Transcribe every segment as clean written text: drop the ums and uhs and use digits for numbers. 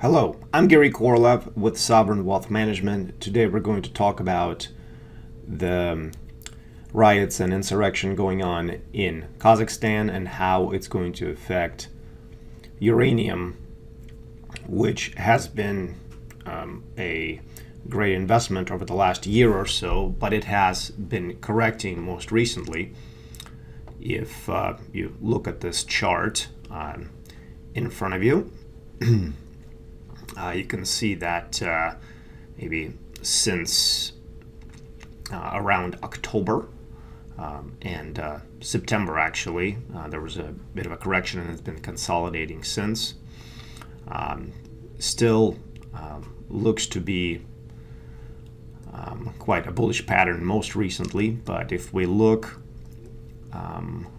Hello, I'm Gary Korlev with Sovereign Wealth Management. Today we're going to talk about the riots and insurrection going on in Kazakhstan and how it's going to affect uranium, which has been a great investment over the last year or so, but it has been correcting most recently. If you look at this chart in front of you, you can see that maybe since around October and September, actually, there was a bit of a correction and it's been consolidating since. Still looks to be quite a bullish pattern most recently, but if we look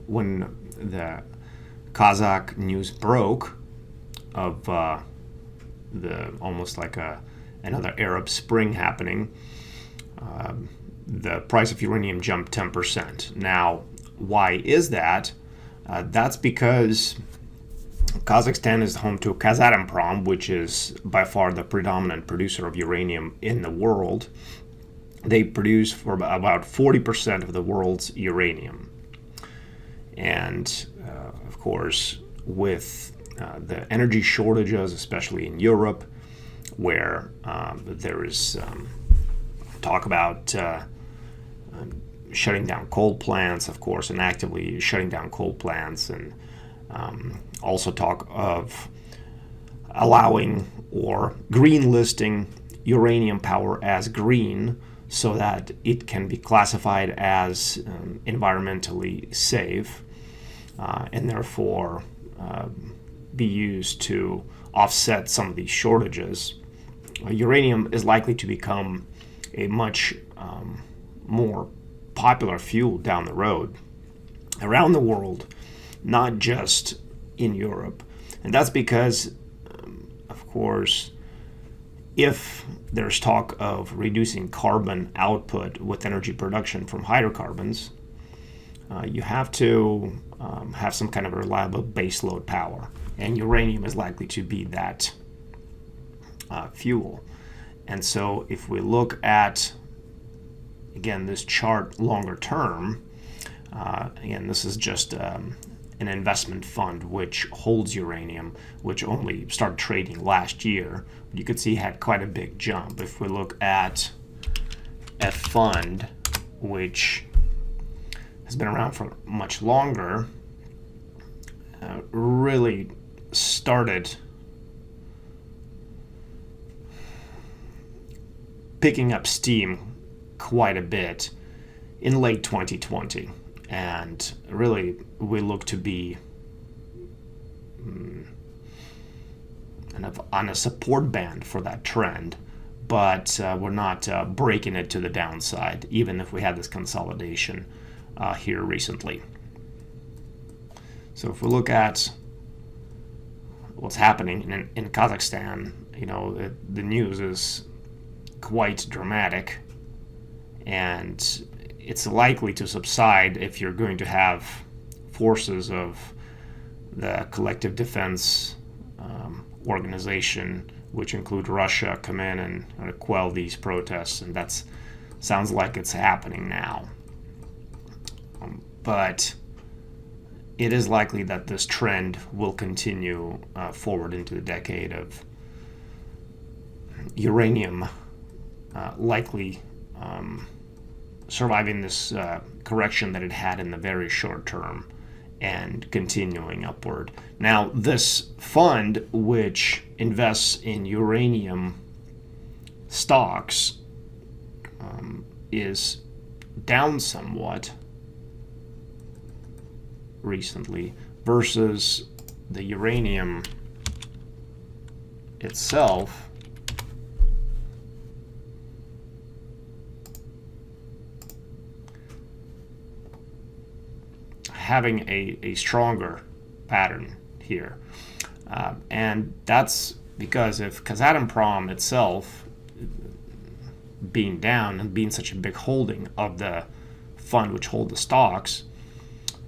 when the Kazakh news broke of the almost like another Arab Spring happening, the price of uranium jumped 10%. Now, why is that? That's because Kazakhstan is home to Kazatomprom, which is by far the predominant producer of uranium in the world. They produce for about 40% of the world's uranium. And of course, with the energy shortages, especially in Europe, where there is talk about shutting down coal plants, of course, and actively shutting down coal plants, and also talk of allowing or green listing uranium power as green so that it can be classified as environmentally safe and therefore be used to offset some of these shortages. Uranium is likely to become a much more popular fuel down the road around the world, not just in Europe. And that's because, of course, if there's talk of reducing carbon output with energy production from hydrocarbons, you have to have some kind of reliable baseload power. And uranium is likely to be that fuel. And so if we look at, again, this chart longer term, again, this is just an investment fund which holds uranium, which only started trading last year. But you could see had quite a big jump. If we look at a fund which has been around for much longer, really started picking up steam quite a bit in late 2020, and really we look to be kind of on a support band for that trend, but we're not breaking it to the downside, even if we had this consolidation here recently. So if we look at what's happening in Kazakhstan, the news is quite dramatic, and it's likely to subside if you're going to have forces of the collective defense organization, which include Russia, come in and quell these protests, and that sounds like it's happening now. But it is likely that this trend will continue forward into the decade of uranium likely surviving this correction that it had in the very short term and continuing upward. Now, this fund, which invests in uranium stocks, is down somewhat recently versus the uranium itself having a stronger pattern here. And that's because if Kazatomprom itself being down and being such a big holding of the fund which hold the stocks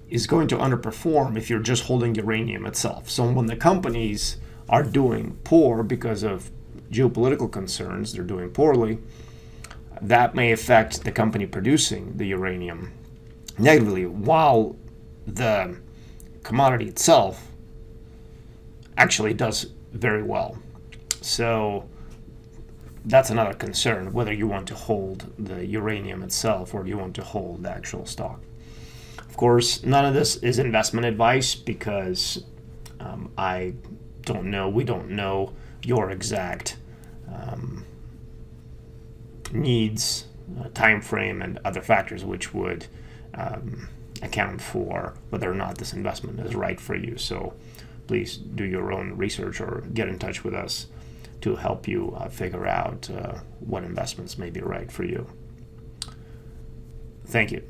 is going to underperform if you're just holding uranium itself. So when the companies are doing poor because of geopolitical concerns, they're doing poorly, that may affect the company producing the uranium negatively, while the commodity itself actually does very well. So that's another concern, whether you want to hold the uranium itself or you want to hold the actual stock. Of course, none of this is investment advice because I don't know, we don't know your exact needs, time frame, and other factors which would account for whether or not this investment is right for you. So please do your own research or get in touch with us to help you figure out what investments may be right for you. Thank you.